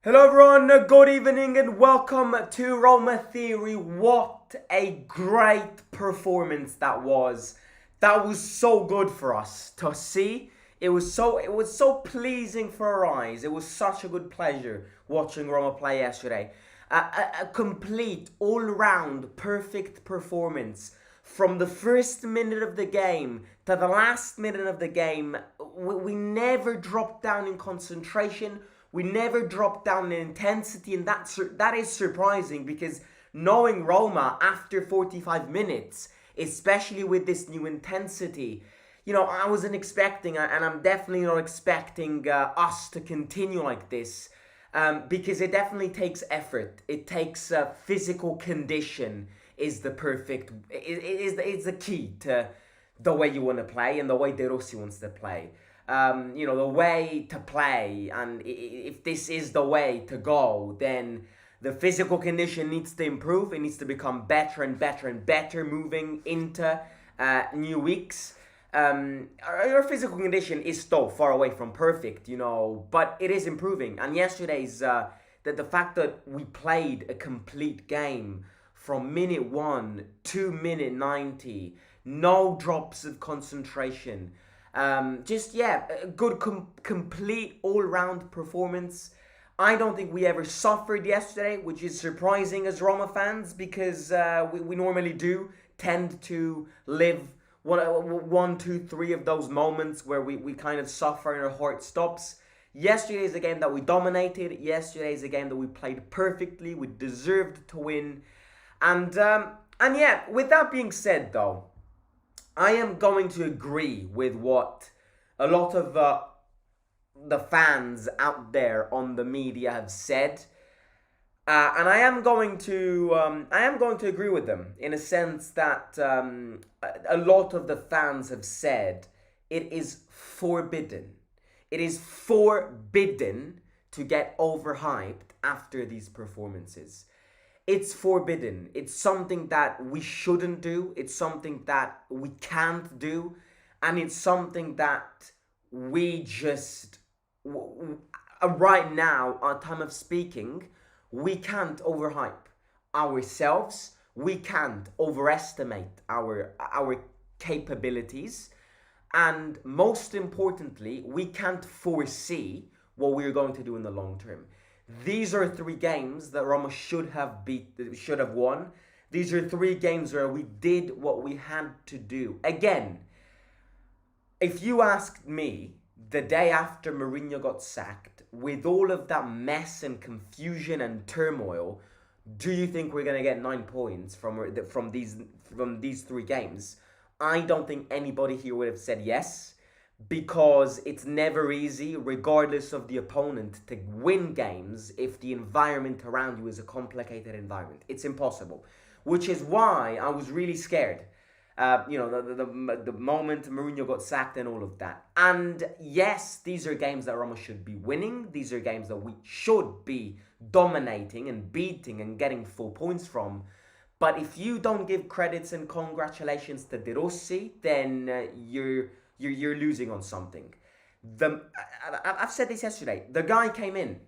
Hello everyone, good evening and welcome to Roma Theory. What a great performance that was. That was so good for us to see. It was so pleasing for our eyes. It was such a good pleasure watching Roma play yesterday. A complete, all-round, perfect performance. From the first minute of the game to the last minute of the game, we never dropped down in concentration. We never dropped down in intensity, and that is surprising because knowing Roma after 45 minutes, especially with this new intensity, I wasn't expecting, and I'm definitely not expecting us to continue like this, because it definitely takes effort. It takes physical condition is the perfect, is the key to the way you want to play and the way De Rossi wants to play. The way to play, and if this is the way to go, then the physical condition needs to improve. It needs to become better and better and better moving into new weeks. Our physical condition is still far away from perfect, but it is improving. And yesterday's the fact that we played a complete game from minute 1 to minute 90, no drops of concentration. A good complete all-round performance. I don't think we ever suffered yesterday, which is surprising as Roma fans because we normally do tend to live one, two, three of those moments where we kind of suffer and our heart stops. Yesterday is a game that we dominated. Yesterday is a game that we played perfectly. We deserved to win. And with that being said, though, I am going to agree with what a lot of the fans out there on the media have said, and I am going to agree with them in a sense that a lot of the fans have said it is forbidden. It is forbidden to get overhyped after these performances. It's forbidden. It's something that we shouldn't do. It's something that we can't do. And it's something that we just, right now, at time of speaking, we can't overhype ourselves. We can't overestimate our capabilities. And most importantly, we can't foresee what we're going to do in the long term. These are 3 games that Roma should have won. These are 3 games where we did what we had to do. Again, if you asked me the day after Mourinho got sacked, with all of that mess and confusion and turmoil, do you think we're going to get 9 points from these 3 games? I don't think anybody here would have said yes. Because it's never easy, regardless of the opponent, to win games if the environment around you is a complicated environment. It's impossible. Which is why I was really scared. The moment Mourinho got sacked and all of that. And yes, these are games that Roma should be winning. These are games that we should be dominating and beating and getting full points from. But if you don't give credits and congratulations to De Rossi, then you're losing on something. I've said this yesterday. The guy came in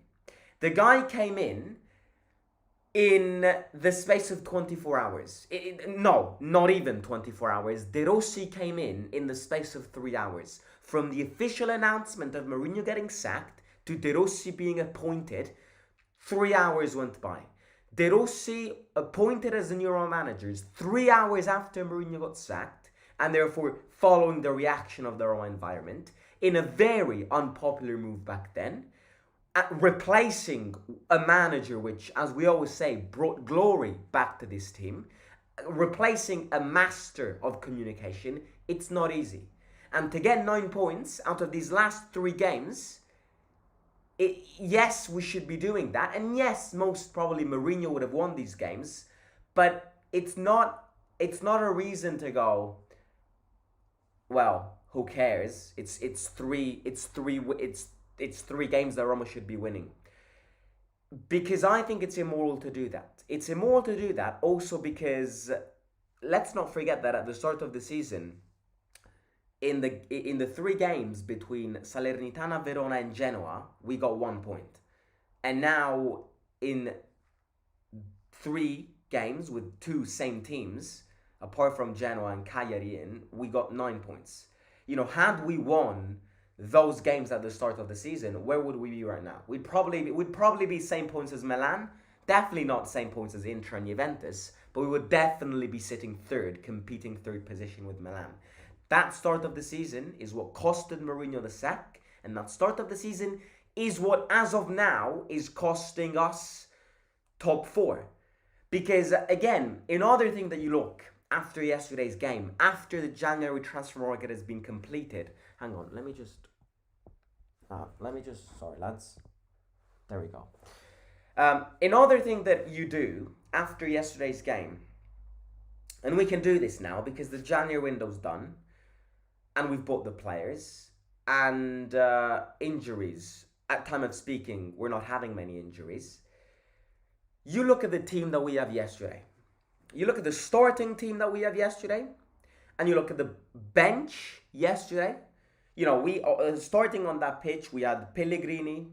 in the space of 24 hours. No, not even 24 hours. De Rossi came in the space of 3 hours. From the official announcement of Mourinho getting sacked to De Rossi being appointed, 3 hours went by. De Rossi appointed as the new Roma manager 3 hours after Mourinho got sacked, and therefore following the reaction of the Roma environment, in a very unpopular move back then, replacing a manager which, as we always say, brought glory back to this team, replacing a master of communication. It's not easy. And to get 9 points out of these last 3 games, yes, we should be doing that. And yes, most probably Mourinho would have won these games, but it's not a reason to go, well, who cares? It's 3 games that Roma should be winning. Because I think it's immoral to do that. It's immoral to do that also because let's not forget that at the start of the season, in the 3 games between Salernitana, Verona and Genoa, we got 1 point. And now in 3 games with 2 same teams, apart from Genoa and Cagliari, we got 9 points. Had we won those games at the start of the season, where would we be right now? We'd probably be same points as Milan. Definitely not same points as Inter and Juventus, but we would definitely be sitting third, competing third position with Milan. That start of the season is what costed Mourinho the sack, and that start of the season is what, as of now, is costing us top 4. Because, again, another thing that you look after yesterday's game, after the January transfer market has been completed. Hang on, sorry lads. There we go. Another thing that you do after yesterday's game, and we can do this now because the January window's done, and we've bought the players, and injuries. At time of speaking, we're not having many injuries. You look at the team that we have yesterday. You look at the starting team that we have yesterday, and you look at the bench yesterday. We starting on that pitch, we had Pellegrini,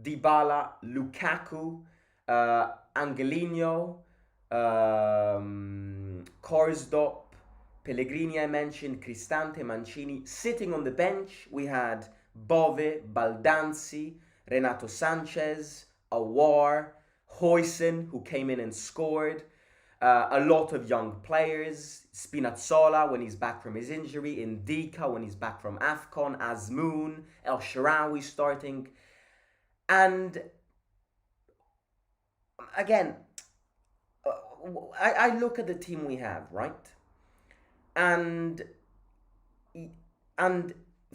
Dybala, Lukaku, Angelino, Karsdorp, Pellegrini I mentioned, Cristante, Mancini. Sitting on the bench, we had Bove, Baldanzi, Renato Sanchez, Aouar, Huijsen, who came in and scored. A lot of young players. Spinazzola when he's back from his injury. Indika when he's back from AFCON. Azmoun, El Shaarawy starting. And again, I look at the team we have, right? And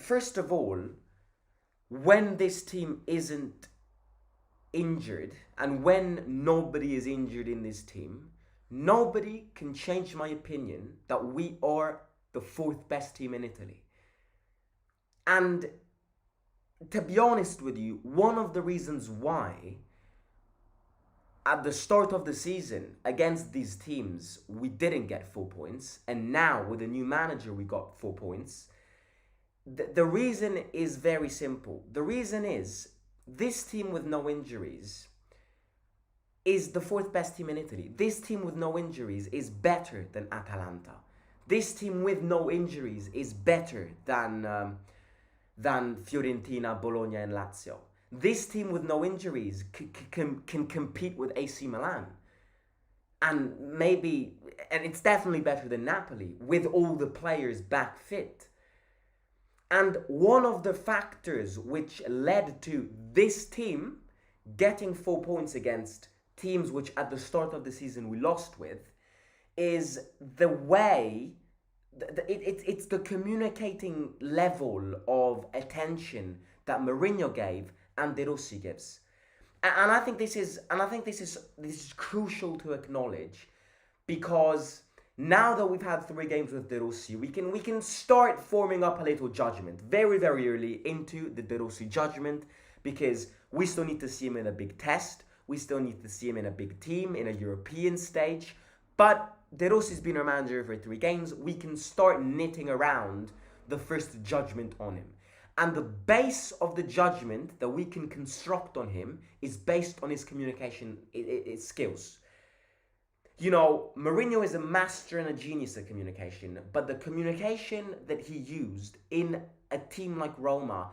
first of all, when this team isn't injured, and when nobody is injured in this team, nobody can change my opinion that we are the 4th best team in Italy. And to be honest with you, one of the reasons why at the start of the season against these teams we didn't get 4 points, and now with a new manager we got 4 points, the reason is very simple. The reason is this team with no injuries is the 4th best team in Italy. This team with no injuries is better than Atalanta. This team with no injuries is better than Fiorentina, Bologna and Lazio. This team with no injuries can compete with AC Milan. And it's definitely better than Napoli with all the players back fit. And one of the factors which led to this team getting 4 points against teams which at the start of the season we lost with is the way, it's the communicating level of attention that Mourinho gave and De Rossi gives. And I think this is crucial to acknowledge, because now that we've had 3 games with De Rossi, we can start forming up a little judgment very, very early into the De Rossi judgment, because we still need to see him in a big test. We still need to see him in a big team, in a European stage. But De Rossi's been our manager for 3 games. We can start knitting around the first judgment on him. And the base of the judgment that we can construct on him is based on his communication skills. Mourinho is a master and a genius at communication, but the communication that he used in a team like Roma,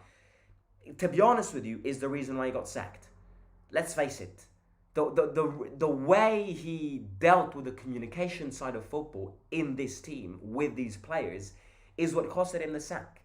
to be honest with you, is the reason why he got sacked. Let's face it. The way he dealt with the communication side of football in this team with these players is what costed him the sack.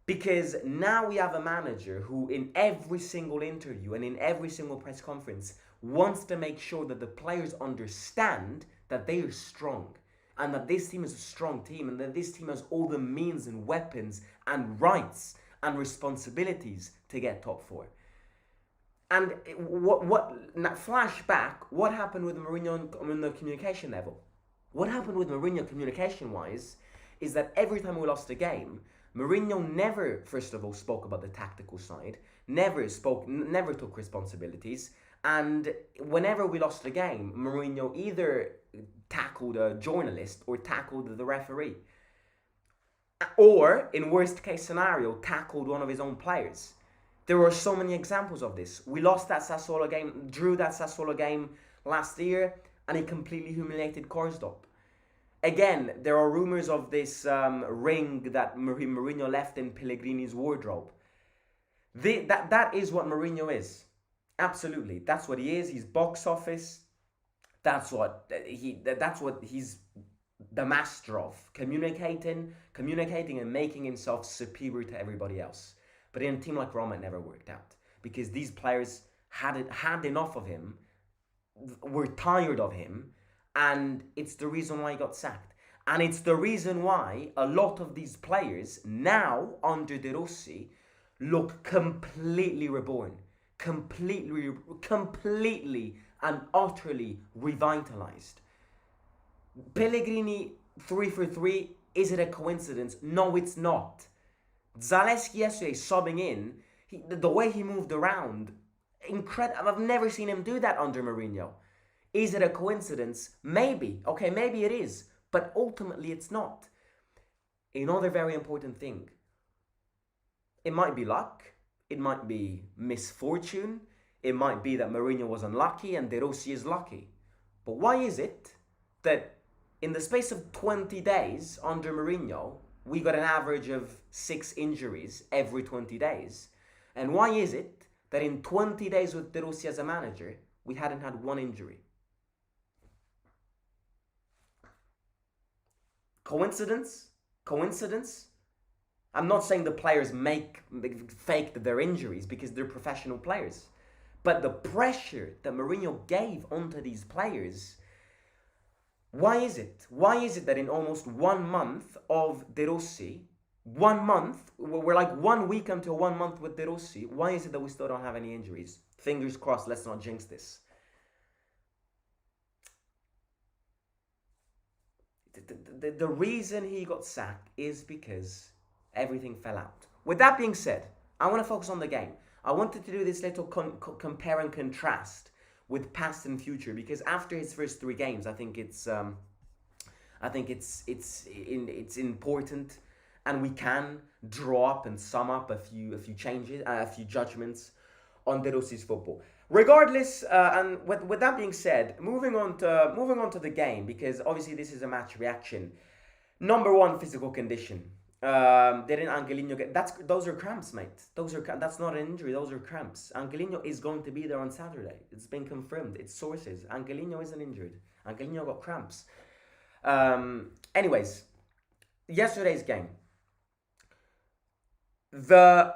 Because now we have a manager who in every single interview and in every single press conference wants to make sure that the players understand that they are strong and that this team is a strong team and that this team has all the means and weapons and rights and responsibilities to get top 4. And flashback, what happened with Mourinho on the communication level? What happened with Mourinho communication-wise is that every time we lost a game, Mourinho never, first of all, spoke about the tactical side, never took responsibilities, and whenever we lost a game, Mourinho either tackled a journalist or tackled the referee. Or, in worst case scenario, tackled one of his own players. There are so many examples of this. We lost that Sassuolo game, drew that Sassuolo game last year, and he completely humiliated Karsdorp. Again, there are rumors of this ring that Mourinho left in Pellegrini's wardrobe. That is what Mourinho is. Absolutely, that's what he is. He's box office. That's what he's the master of, communicating and making himself superior to everybody else. But in a team like Roma, it never worked out because these players had enough of him, were tired of him, and it's the reason why he got sacked. And it's the reason why a lot of these players now under De Rossi look completely reborn, completely and utterly revitalized. Pellegrini 3 for 3, is it a coincidence? No, it's not. Zalewski yesterday subbing in, the way he moved around, incredible. I've never seen him do that under Mourinho. Is it a coincidence? Maybe. Okay, maybe it is. But ultimately it's not. Another very important thing. It might be luck. It might be misfortune. It might be that Mourinho was unlucky and De Rossi is lucky. But why is it that in the space of 20 days under Mourinho, we got an average of 6 injuries every 20 days? And why is it that in 20 days with De Rossi as a manager, we hadn't had one injury? Coincidence? Coincidence? I'm not saying the players faked their injuries because they're professional players. But the pressure that Mourinho gave onto these players, why is it? Why is it that in almost 1 month of De Rossi, 1 month, we're like 1 week until 1 month with De Rossi, why is it that we still don't have any injuries? Fingers crossed, let's not jinx this. The reason he got sacked is because everything fell out. With that being said, I want to focus on the game. I wanted to do this little compare and contrast with past and future because after his first 3 games, I think it's important, and we can draw up and sum up a few changes, a few judgments on De Rossi's football. Regardless, and with that being said, moving on to the game, because obviously this is a match reaction. Number 1, physical condition. Didn't Angelino get? Those are cramps, mate. That's not an injury. Those are cramps. Angelino is going to be there on Saturday. It's been confirmed. It's sources. Angelino isn't injured. Angelino got cramps. Anyways, yesterday's game. The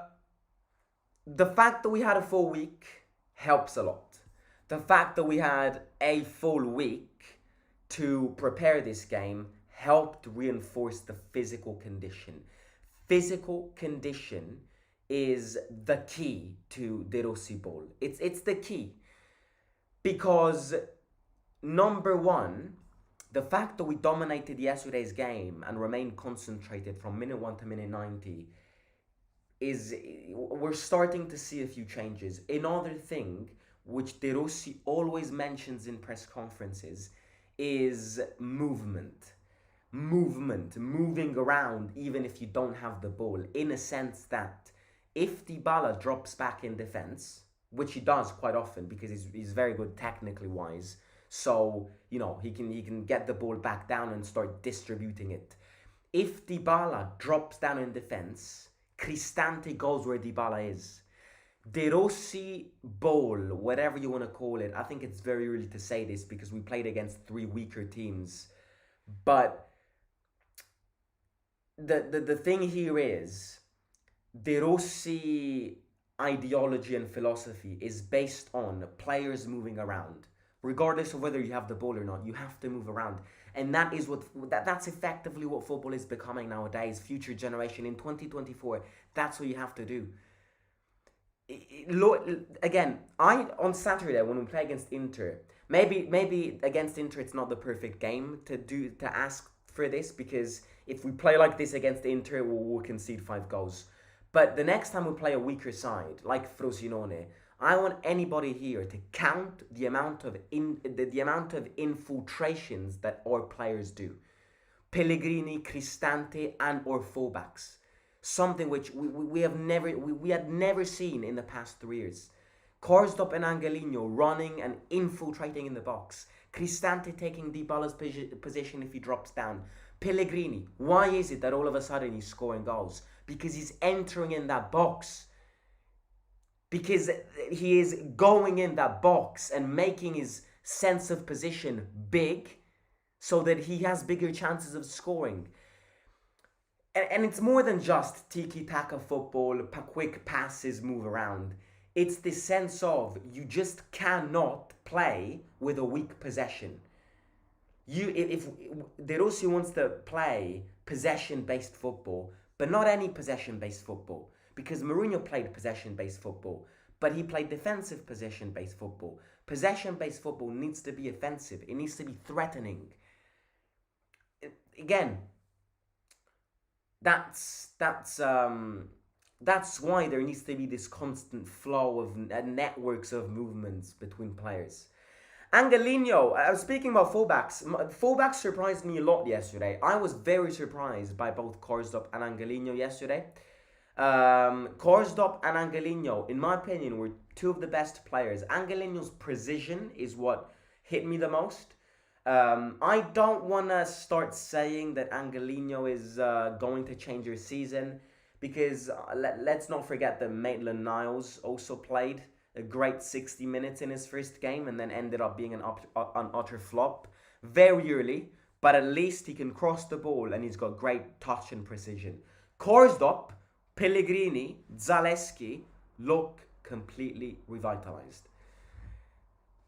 fact that we had a full week helps a lot. The fact that we had a full week to prepare this game helped reinforce the physical condition. Physical condition is the key to De Rossi ball. It's the key. Because number 1, the fact that we dominated yesterday's game and remained concentrated from minute 1 to minute 90 is, we're starting to see a few changes. Another thing which De Rossi always mentions in press conferences is movement, moving around even if you don't have the ball, in a sense that if Dybala drops back in defense, which he does quite often because he's very good technically wise, so you know he can get the ball back down and start distributing it. If Dybala drops down in defense, Cristante goes where Dybala is. De Rossi ball, whatever you want to call it, I think it's very early to say this because we played against 3 weaker teams, but the thing here is De Rossi ideology and philosophy is based on players moving around. Regardless of whether you have the ball or not, you have to move around. And that is that's effectively what football is becoming nowadays. Future generation in 2024, that's what you have to do. Again, on Saturday when we play against Inter, maybe against Inter it's not the perfect game to ask for this, because if we play like this against Inter, we'll concede 5 goals. But the next time we play a weaker side like Frosinone, I want anybody here to count the amount of infiltrations that our players do. Pellegrini, Cristante, and our fullbacks. something which we had never seen in the past 3 years. Karsdorp and Angelino running and infiltrating in the box. Cristante taking Dybala's position if he drops down. Pellegrini, why is it that all of a sudden he's scoring goals? Because he's entering in that box. Because he is going in that box and making his sense of position big so that he has bigger chances of scoring. And it's more than just tiki-taka football, quick passes, move around. It's the sense of you just cannot play with a weak possession. If De Rossi wants to play possession-based football, but not any possession-based football, because Mourinho played possession-based football, but he played defensive possession-based football. Possession-based football needs to be offensive. It needs to be threatening. Again, that's why there needs to be this constant flow of networks of movements between players. Angelino, I was speaking about fullbacks. Fullbacks surprised me a lot yesterday. I was very surprised by both Karsdorp and Angelino yesterday. Karsdorp and Angelino, in my opinion, were two of the best players. Angelino's precision is what hit me the most. I don't want to start saying that Angelino is going to change your season, because let's not forget that Maitland-Niles also played a great 60 minutes in his first game and then ended up being an utter flop very early, but at least he can cross the ball and he's got great touch and precision. Karsdorp, Pellegrini, Zalewski look completely revitalized.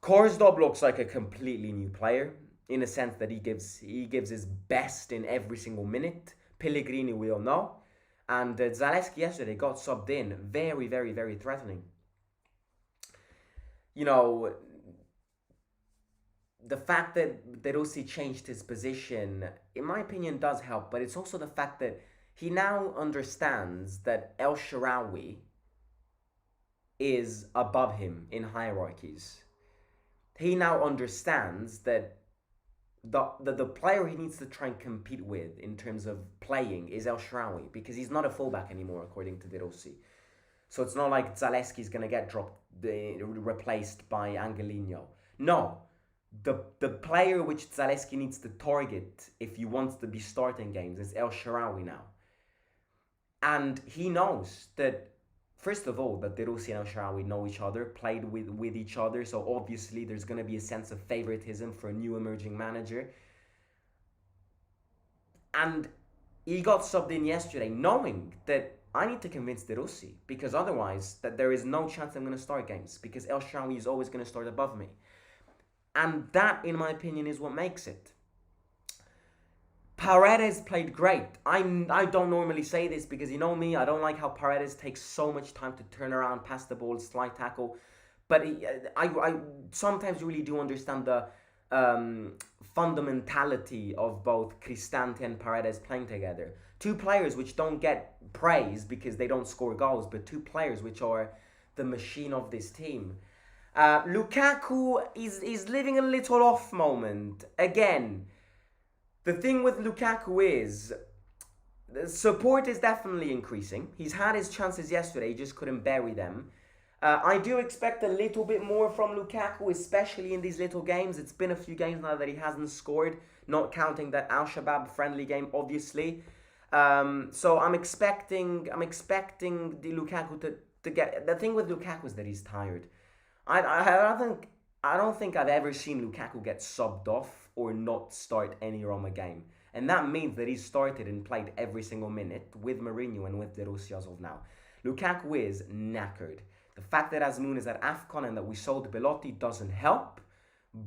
Karsdorp looks like a completely new player in a sense that he gives his best in every single minute. Pellegrini, we all know. And Zalewski yesterday got subbed in. Very, very, very threatening. You know, the fact that De Rossi changed his position, in my opinion, does help. But it's also the fact that he now understands that El Shaarawy is above him in hierarchies. He now understands that the player he needs to try and compete with in terms of playing is El Shaarawy, because he's not a fullback anymore, according to De Rossi. So it's not like Zalewski's going to get replaced by Angelino. No. The player which Zalewski needs to target if he wants to be starting games is El Shaarawy now. And he knows that, first of all, that De Rossi and El Shaarawy know each other, played with each other, so obviously there's going to be a sense of favoritism for a new emerging manager. And he got subbed in yesterday knowing that I need to convince De Rossi, because otherwise that there is no chance I'm going to start games, because El Shaarawy is always going to start above me. And that, in my opinion, is what makes it. Paredes played great. I don't normally say this because you know me, I don't like how Paredes takes so much time to turn around, pass the ball, slide tackle. But I sometimes really do understand the fundamentality of both Cristante and Paredes playing together. Two players which don't get praise because they don't score goals, but two players which are the machine of this team. Lukaku is living a little off moment. Again, the thing with Lukaku is the support is definitely increasing. He's had his chances yesterday, he just couldn't bury them. I do expect a little bit more from Lukaku, especially in these little games. It's been a few games now that he hasn't scored, not counting that Al-Shabaab friendly game, obviously. So I'm expecting the Lukaku to get. The thing with Lukaku is that he's tired. I don't think I've ever seen Lukaku get subbed off or not start any Roma game. And that means that he's started and played every single minute with Mourinho and with De Rossi as of now. Lukaku is knackered. The fact that Azmoun is at AFCON and that we sold Belotti doesn't help.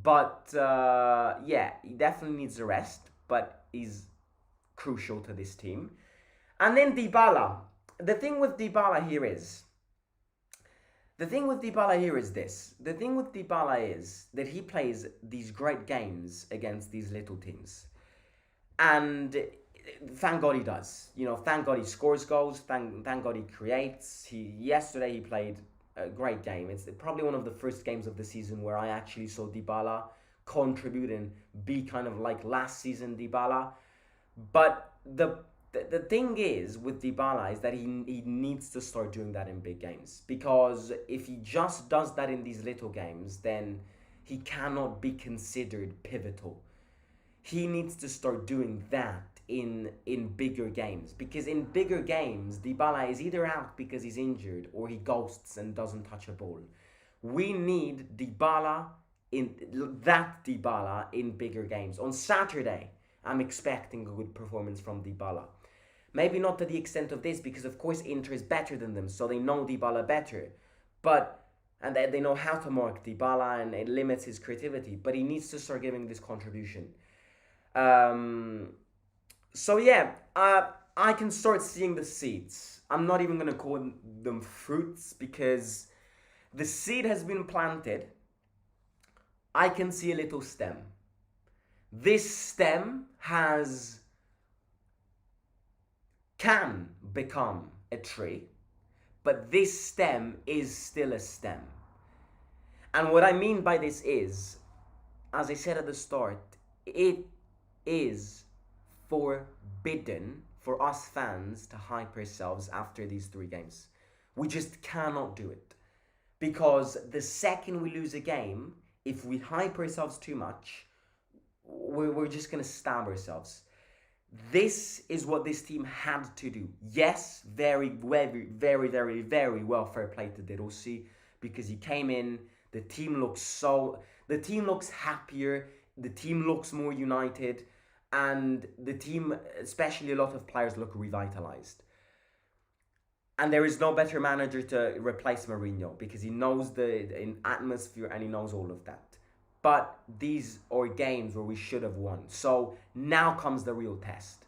But yeah, he definitely needs a rest. But he's crucial to this team. And then Dybala. The thing with Dybala here is this. The thing with Dybala is that he plays these great games against these little teams. And thank God he does. You know, thank God he scores goals. Thank God he creates. Yesterday he played a great game. It's probably one of the first games of the season where I actually saw Dybala contribute and be kind of like last season Dybala. But the thing is with Dybala is that he needs to start doing that in big games, because if he just does that in these little games, then he cannot be considered pivotal. He needs to start doing that in bigger games, because in bigger games Dybala is either out because he's injured or he ghosts and doesn't touch a ball. We need Dybala in bigger games. On Saturday, I'm expecting a good performance from Dybala. Maybe not to the extent of this, because of course Inter is better than them, so they know Dybala better. And they know how to mark Dybala, and it limits his creativity. But he needs to start giving this contribution. So yeah, I can start seeing the seeds. I'm not even going to call them fruits, because the seed has been planted. I can see a little stem. This stem can become a tree, but this stem is still a stem. And what I mean by this is, as I said at the start, it is forbidden for us fans to hype ourselves after these 3 games. We just cannot do it. Because the second we lose a game, if we hype ourselves too much, we're just going to stab ourselves. This is what this team had to do. Yes, very, very, very, very, very well, fair play to De Rossi, because he came in, the team looks happier, the team looks more united, and the team, especially a lot of players, look revitalized. And there is no better manager to replace Mourinho, because he knows the atmosphere and he knows all of that. But these are games where we should have won. So now comes the real test.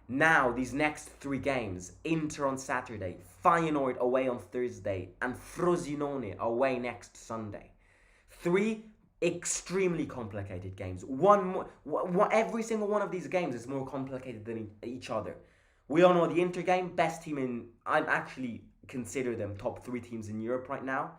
Now, these next 3 games, Inter on Saturday, Feyenoord away on Thursday, and Frosinone away next Sunday. 3 extremely complicated games. Every single one of these games is more complicated than each other. We all know the Inter game, best team in... I'd actually consider them top 3 teams in Europe right now.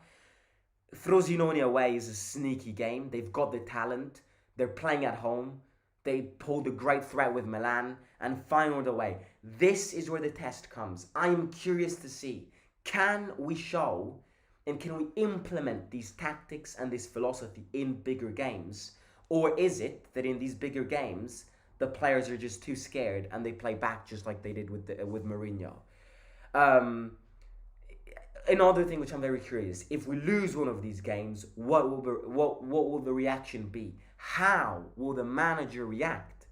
Frosinone away is a sneaky game. They've got the talent. They're playing at home. They pulled a great threat with Milan. And Feyenoord away. This is where the test comes. I am curious to see, can we show and can we implement these tactics and this philosophy in bigger games? Or is it that in these bigger games, the players are just too scared and they play back just like they did with Mourinho? Another thing which I'm very curious, if we lose one of these games, what will the reaction be? How will the manager react?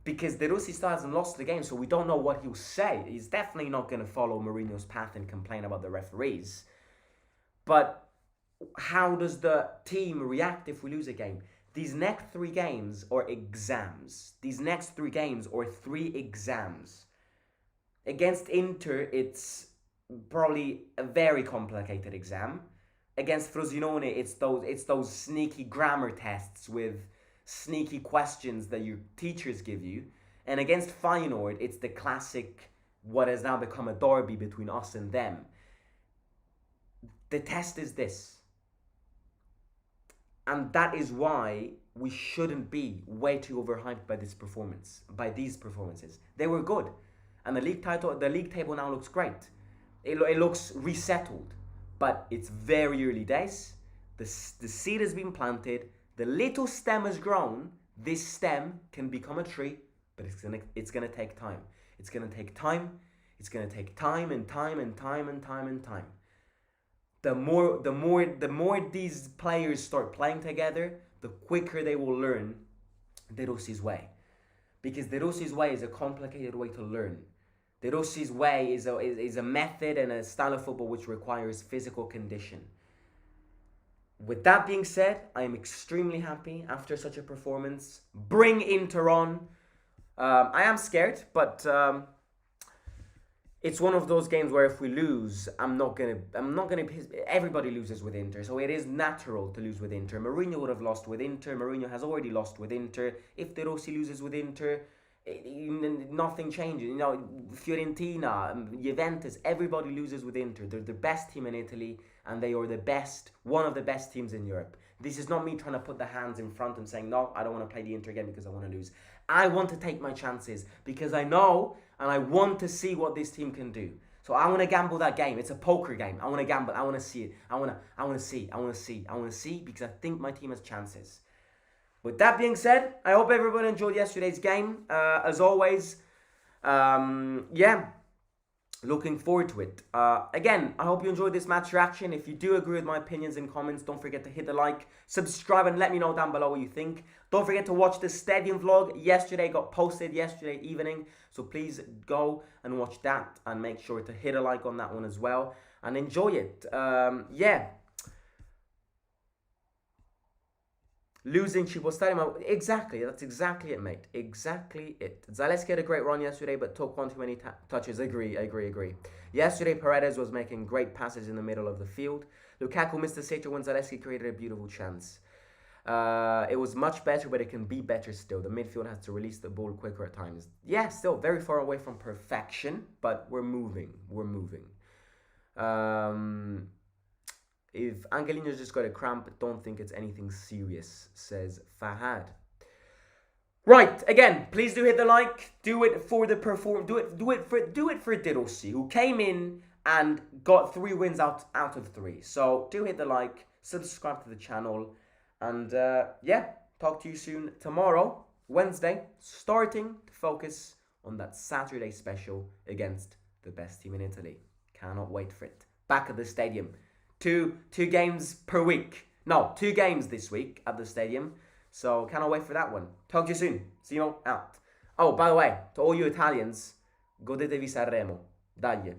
Because De Rossi still hasn't lost the game, so we don't know what he'll say. He's definitely not going to follow Mourinho's path and complain about the referees. But how does the team react if we lose a game? These next 3 games are exams. These next 3 games are 3 exams. Against Inter, it's probably a very complicated exam. Against Frosinone, it's those sneaky grammar tests with sneaky questions that your teachers give you. And against Feyenoord, it's the classic, what has now become a derby between us and them. The test is this. And that is why we shouldn't be way too overhyped by these performances. They were good. And the league table now looks great. It looks resettled, but it's very early days. The seed has been planted. The little stem has grown. This stem can become a tree, but it's gonna take time. It's gonna take time. It's gonna take time and time and time and time and time. The more these players start playing together, the quicker they will learn De Rossi's way, because De Rossi's way is a complicated way to learn. De Rossi's way is a method and a style of football which requires physical condition. With that being said, I am extremely happy after such a performance. Bring Inter on. I am scared, but it's one of those games where if we lose, I'm not gonna. Everybody loses with Inter, so it is natural to lose with Inter. Mourinho would have lost with Inter. Mourinho has already lost with Inter. If De Rossi loses with Inter, nothing changes. You know, Fiorentina, Juventus, everybody loses with Inter. They're the best team in Italy, and they are one of the best teams in Europe. This is not me trying to put the hands in front and saying, no, I don't want to play the Inter game because I want to lose. I want to take my chances because I know and I want to see what this team can do. So I want to gamble that game. It's a poker game. I want to gamble. I want to see it. I want to see because I think my team has chances. With that being said, I hope everyone enjoyed yesterday's game. As always, yeah, looking forward to it. Again, I hope you enjoyed this match reaction. If you do agree with my opinions in comments, don't forget to hit the like, subscribe, and let me know down below what you think. Don't forget to watch the stadium vlog. Yesterday got posted yesterday evening, so please go and watch that and make sure to hit a like on that one as well and enjoy it. Yeah. Losing Chibostadium. Exactly. That's exactly it, mate. Exactly it. Zalewski had a great run yesterday, but took one too many touches. Agree. Yesterday, Paredes was making great passes in the middle of the field. Lukaku missed a sitter when Zalewski created a beautiful chance. It was much better, but it can be better still. The midfield has to release the ball quicker at times. Yeah, still very far away from perfection, but we're moving. If Angelino's just got a cramp, don't think it's anything serious, says Fahad. Right, again, please do hit the like. Do it for the do it for Diddlesey, who came in and got 3 wins out of 3. So do hit the like, subscribe to the channel, and yeah, talk to you soon tomorrow, Wednesday, starting to focus on that Saturday special against the best team in Italy. Cannot wait for it. Back at the stadium. Two games per week. No, 2 games this week at the stadium. So cannot wait for that one. Talk to you soon. See you out. Oh, by the way, to all you Italians, godetevi Sanremo. Dagli.